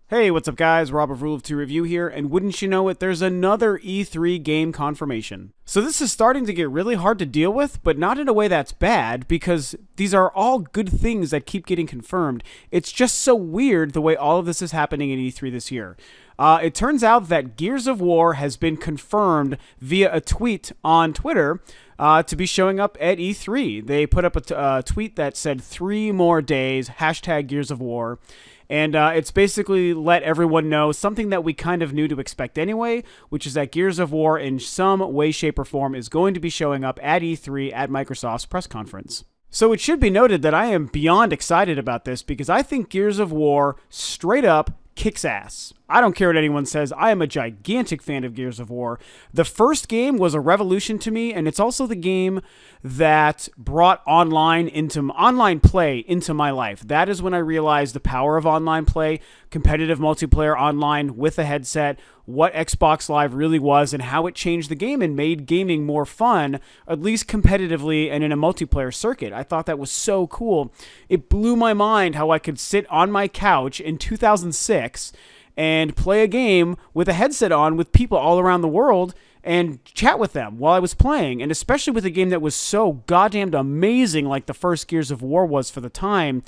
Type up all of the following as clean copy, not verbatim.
Hey, what's up guys? Rob of Rule of 2 Review here, and wouldn't you know it, there's another E3 game confirmation. So this is starting to get really hard to deal with, but not in a way that's bad, because these are all good things that keep getting confirmed. It's just so weird the way all of this is happening at E3 this year. It turns out that Gears of War has been confirmed via a tweet on Twitter to be showing up at E3. They put up a tweet that said 3 more days, hashtag Gears of War. And it's basically let everyone know something that we kind of knew to expect anyway, which is that Gears of War in some way, shape, or form is going to be showing up at E3 at Microsoft's press conference. So it should be noted that I am beyond excited about this because I think Gears of War straight up kicks ass. I don't care what anyone says. I am a gigantic fan of Gears of War. The first game was a revolution to me, and it's also the game that brought online play into my life. That is when I realized the power of online play, competitive multiplayer online with a headset, what Xbox Live really was, and how it changed the game and made gaming more fun, at least competitively and in a multiplayer circuit. I thought that was so cool. It blew my mind how I could sit on my couch in 2006 and play a game with a headset on with people all around the world and chat with them while I was playing, and especially with a game that was so goddamn amazing like the first Gears of War was for the time,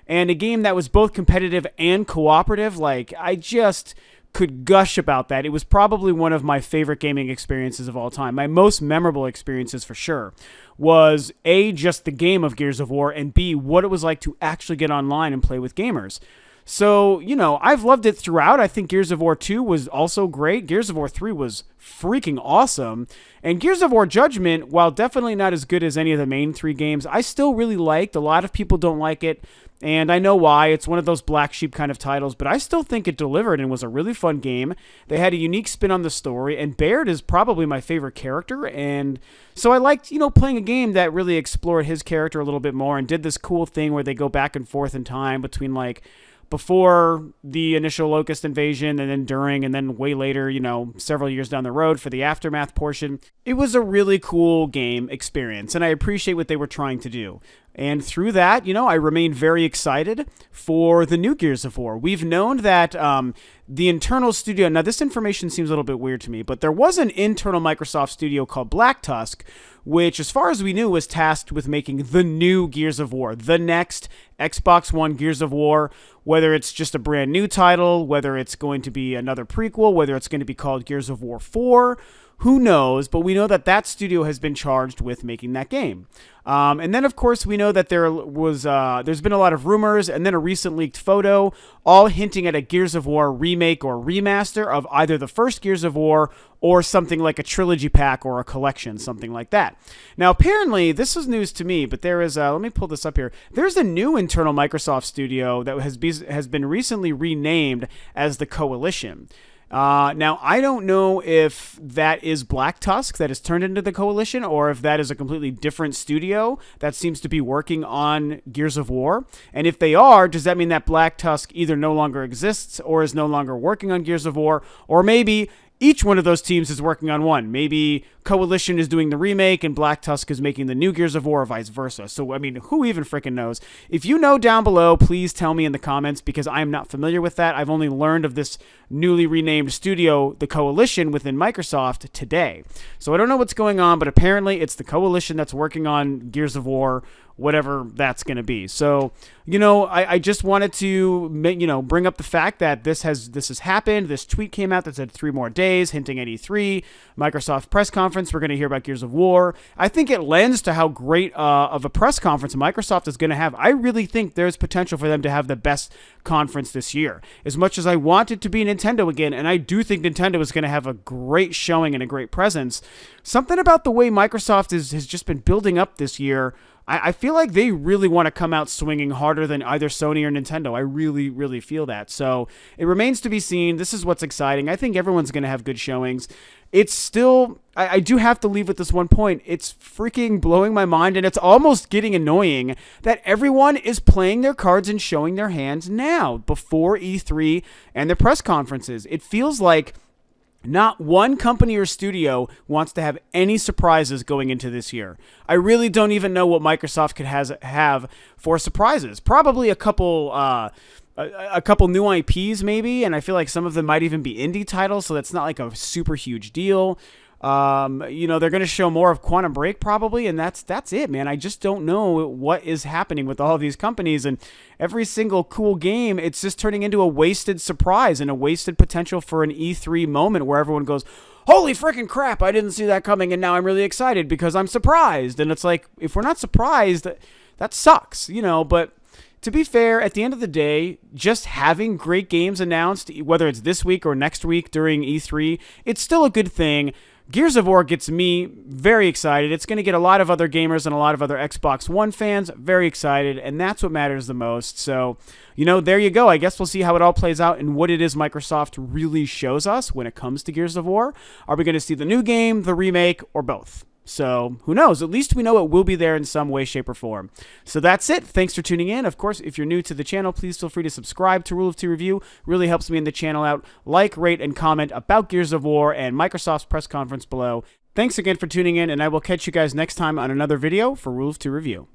and a game that was both competitive and cooperative. Like, I just could gush about that. It was probably one of my favorite gaming experiences of all time. My most memorable experiences for sure was A, just the game of Gears of War, and B, what it was like to actually get online and play with gamers. So, you know, I've loved it throughout. I think Gears of War 2 was also great. Gears of War 3 was freaking awesome. And Gears of War Judgment, while definitely not as good as any of the main 3 games, I still really liked. A lot of people don't like it, and I know why. It's one of those black sheep kind of titles, but I still think it delivered and was a really fun game. They had a unique spin on the story, and Baird is probably my favorite character, and so I liked, playing a game that really explored his character a little bit more and did this cool thing where they go back and forth in time between, like, before the initial Locust invasion and then during and then way later, several years down the road for the aftermath portion. It was a really cool game experience, and I appreciate what they were trying to do. And through that, I remain very excited for the new Gears of War. We've known that the internal studio, now this information seems a little bit weird to me, but there was an internal Microsoft studio called Black Tusk, which, as far as we knew, was tasked with making the new Gears of War, the next Xbox One Gears of War, whether it's just a brand new title, whether it's going to be another prequel, whether it's going to be called Gears of War 4, who knows, but we know that that studio has been charged with making that game. And then, of course, we know that there's been a lot of rumors and then a recent leaked photo, all hinting at a Gears of War remake or remaster of either the first Gears of War or something like a trilogy pack or a collection, something like that. Now, apparently, this is news to me, but there is, let me pull this up here. There's a new internal Microsoft studio that has been recently renamed as the Coalition. Now, I don't know if that is Black Tusk that has turned into the Coalition, or if that is a completely different studio that seems to be working on Gears of War. And if they are, does that mean that Black Tusk either no longer exists or is no longer working on Gears of War? Or maybe each one of those teams is working on one. Maybe Coalition is doing the remake and Black Tusk is making the new Gears of War, or vice versa. So, I mean, who even freaking knows? If you know down below, please tell me in the comments, because I am not familiar with that. I've only learned of this newly renamed studio, the Coalition, within Microsoft today. So I don't know what's going on, but apparently it's the Coalition that's working on Gears of War, whatever that's going to be. So, I just wanted to, bring up the fact that this has happened. This tweet came out that said 3 more days, hinting at E3, Microsoft press conference. We're going to hear about Gears of War. I think it lends to how great of a press conference Microsoft is going to have. I really think there's potential for them to have the best conference this year. As much as I want it to be Nintendo again, and I do think Nintendo is going to have a great showing and a great presence, something about the way Microsoft has just been building up this year, I feel like they really want to come out swinging harder than either Sony or Nintendo. I really, really feel that. So it remains to be seen. This is what's exciting. I think everyone's going to have good showings. It's still, I do have to leave with this one point. It's freaking blowing my mind, and it's almost getting annoying that everyone is playing their cards and showing their hands now before E3 and their press conferences. It feels like not one company or studio wants to have any surprises going into this year. I really don't even know what Microsoft could have for surprises. Probably a couple a couple new IPs maybe, and I feel like some of them might even be indie titles, so that's not like a super huge deal. You know, they're going to show more of Quantum Break probably, and that's it, man. I just don't know what is happening with all of these companies, and every single cool game, it's just turning into a wasted surprise and a wasted potential for an E3 moment where everyone goes, holy freaking crap, I didn't see that coming, and now I'm really excited because I'm surprised. And it's like, if we're not surprised, that sucks, you know. But to be fair, at the end of the day, just having great games announced, whether it's this week or next week during E3, it's still a good thing. Gears of War gets me very excited. It's going to get a lot of other gamers and a lot of other Xbox One fans very excited, and that's what matters the most. So, you know, there you go. I guess we'll see how it all plays out and what it is Microsoft really shows us when it comes to Gears of War. Are we going to see the new game, the remake, or both? So who knows? At least we know it will be there in some way, shape, or form. So that's it. Thanks for tuning in. Of course, if you're new to the channel, please feel free to subscribe to Rule of Two Review. Really helps me in the channel out. Like, rate, and comment about Gears of War and Microsoft's press conference below. Thanks again for tuning in, and I will catch you guys next time on another video for Rule of Two Review.